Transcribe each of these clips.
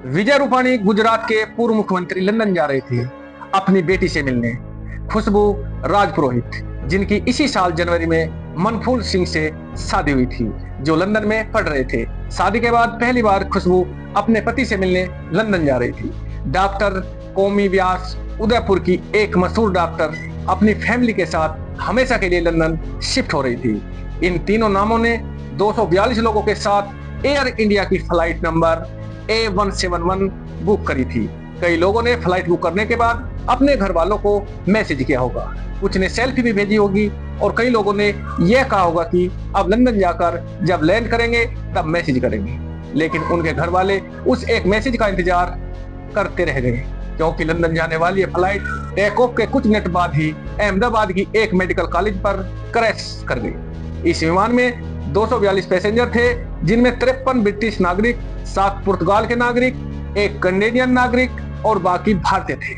विजय रूपाणी गुजरात के पूर्व मुख्यमंत्री लंदन जा रहे थे अपनी बेटी से मिलने, खुशबू राजपुरोहित, जिनकी इसी साल जनवरी में मनफूल सिंह से शादी हुई थी, जो लंदन में पढ़ रहे थे। शादी के बाद पहली बार खुशबू अपने पति से मिलने लंदन जा रही थी। डॉक्टर कौमी व्यास, उदयपुर की एक मशहूर डॉक्टर, अपनी फैमिली के साथ हमेशा के लिए लंदन शिफ्ट हो रही थी। इन तीनों नामों ने 242 लोगों के साथ एयर इंडिया की फ्लाइट नंबर A171 बुक करी थी। कई लोगों ने फ्लाइट बुक करने के बाद अपने घर वालों को मैसेज किया होगा, कुछ ने सेल्फी भी भेजी होगी और कई लोगों ने यह कहा होगा कि अब लंदन जाकर जब लैंड करेंगे तब मैसेज करेंगे। लेकिन उनके घर वाले उस एक मैसेज का इंतजार करते रह गए, क्योंकि लंदन जाने वाली ये फ्लाइट टेक ऑफ के कुछ मिनट बाद ही अहमदाबाद की एक मेडिकल कॉलेज पर क्रैश कर गई। इस विमान में 242 पैसेंजर थे, जिनमें 53 ब्रिटिश नागरिक, 7 पुर्तगाल के नागरिक, 1 कैनेडियन नागरिक और बाकी भारतीय थे।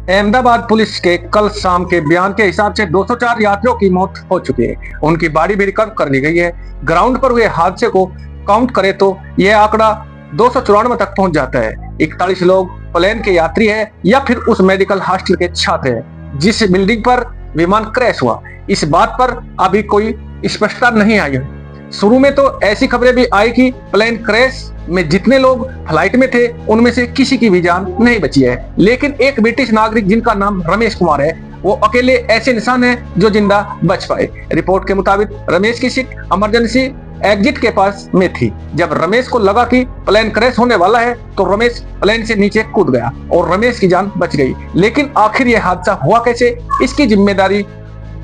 अहमदाबाद पुलिस के कल शाम के बयान के हिसाब से 204 यात्रियों की मौत हो चुकी है। उनकी बॉडी भी रिकवर कर ली गई है। ग्राउंड पर हुए हादसे को काउंट करें तो यह आंकड़ा 294 तक पहुंच जाता है। 41 लोग प्लेन के यात्री है या फिर उस मेडिकल हॉस्टल के छात्र है जिस बिल्डिंग पर विमान क्रैश हुआ। इस बात पर अभी कोई स्पष्टता नहीं आई है। शुरू में तो ऐसी खबरें भी आई कि प्लेन क्रैश में जितने लोग फ्लाइट में थे उनमें से किसी की भी जान नहीं बची है। लेकिन एक ब्रिटिश नागरिक जिनका नाम रमेश कुमार है, वो अकेले ऐसे इंसान है जो जिंदा बच पाए। रिपोर्ट के मुताबिक रमेश की सीट इमरजेंसी एग्जिट के पास में थी। जब रमेश को लगा कि प्लेन क्रैश होने वाला है तो रमेश प्लेन से नीचे कूद गया और रमेश की जान बच गई। लेकिन आखिर यह हादसा हुआ कैसे, इसकी जिम्मेदारी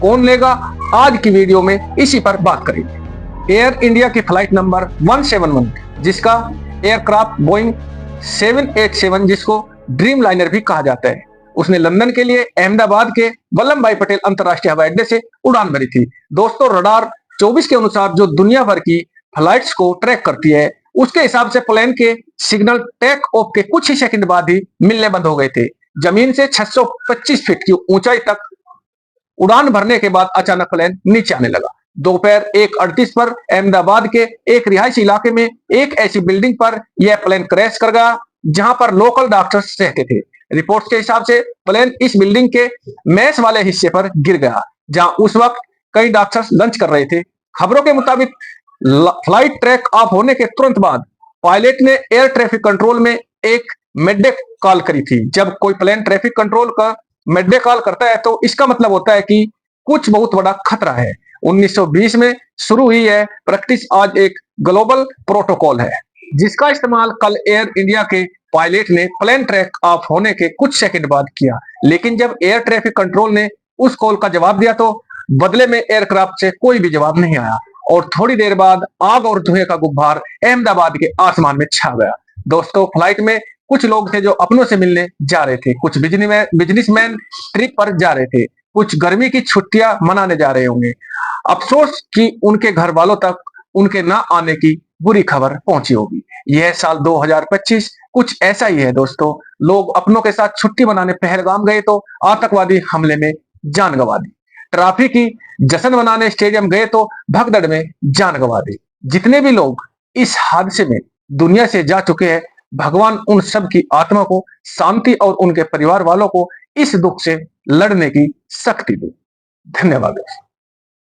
कौन लेगा, आज की वीडियो में इसी पर बात करेंगे। एयर इंडिया की फ्लाइट नंबर 171, जिसका एयरक्राफ्ट बोइंग 787, जिसको ड्रीम लाइनर भी कहा जाता है, उसने लंदन के लिए अहमदाबाद के वल्लभ भाई पटेल अंतरराष्ट्रीय हवाई अड्डे से उड़ान भरी थी। दोस्तों, रडार 24 के अनुसार जो दुनिया भर की फ्लाइट्स को ट्रैक करती है, उसके हिसाब से प्लेन के सिग्नल टेक ऑफ के कुछ ही सेकंड बाद ही मिलने बंद हो गए थे। जमीन से 625 फीट की ऊंचाई तक उड़ान भरने के बाद अचानक प्लेन नीचे आने लगा। दोपहर 1:38 पर अहमदाबाद के एक रिहायशी इलाके में एक ऐसी बिल्डिंग पर यह प्लेन क्रैश कर गया जहां पर लोकल डॉक्टर्स रहते थे। रिपोर्ट्स के हिसाब से प्लेन इस बिल्डिंग के मैस वाले हिस्से पर गिर गया, जहां उस वक्त कई डॉक्टर्स लंच कर रहे थे। खबरों के मुताबिक फ्लाइट ट्रैक ऑफ होने के तुरंत बाद पायलट ने एयर ट्रैफिक कंट्रोल में एक मेडे कॉल करी थी। जब कोई प्लेन ट्रैफिक कंट्रोल का मेडे कॉल करता है तो इसका मतलब होता है कि कुछ बहुत बड़ा खतरा है। 1920 में शुरू हुई है प्रैक्टिस, आज एक ग्लोबल प्रोटोकॉल है जिसका इस्तेमाल कल एयर इंडिया के पायलट ने प्लेन ट्रैक ऑफ होने के कुछ सेकंड बाद किया। लेकिन जब एयर ट्रैफिक कंट्रोल ने उस कॉल का जवाब दिया तो बदले में एयरक्राफ्ट से कोई भी जवाब नहीं आया और थोड़ी देर बाद आग और धुएं का गुब्बार अहमदाबाद के आसमान में छा गया। दोस्तों, फ्लाइट में कुछ लोग थे जो अपनों से मिलने जा रहे थे, कुछ बिजनेसमैन ट्रिप पर जा रहे थे, कुछ गर्मी की छुट्टियां मनाने जा रहे होंगे। अफसोस कि उनके घर वालों तक उनके ना आने की बुरी खबर पहुंची होगी। यह साल 2025 कुछ ऐसा ही है दोस्तों। लोग अपनों के साथ छुट्टी मनाने पहलगाम गए तो आतंकवादी हमले में जान गंवा दी। ट्रॉफी की जश्न मनाने स्टेडियम गए तो भगदड़ में जान गंवा दी। जितने भी लोग इस हादसे में दुनिया से जा चुके हैं, भगवान उन सब की आत्मा को शांति और उनके परिवार वालों को इस दुख से लड़ने की शक्ति दे। धन्यवाद।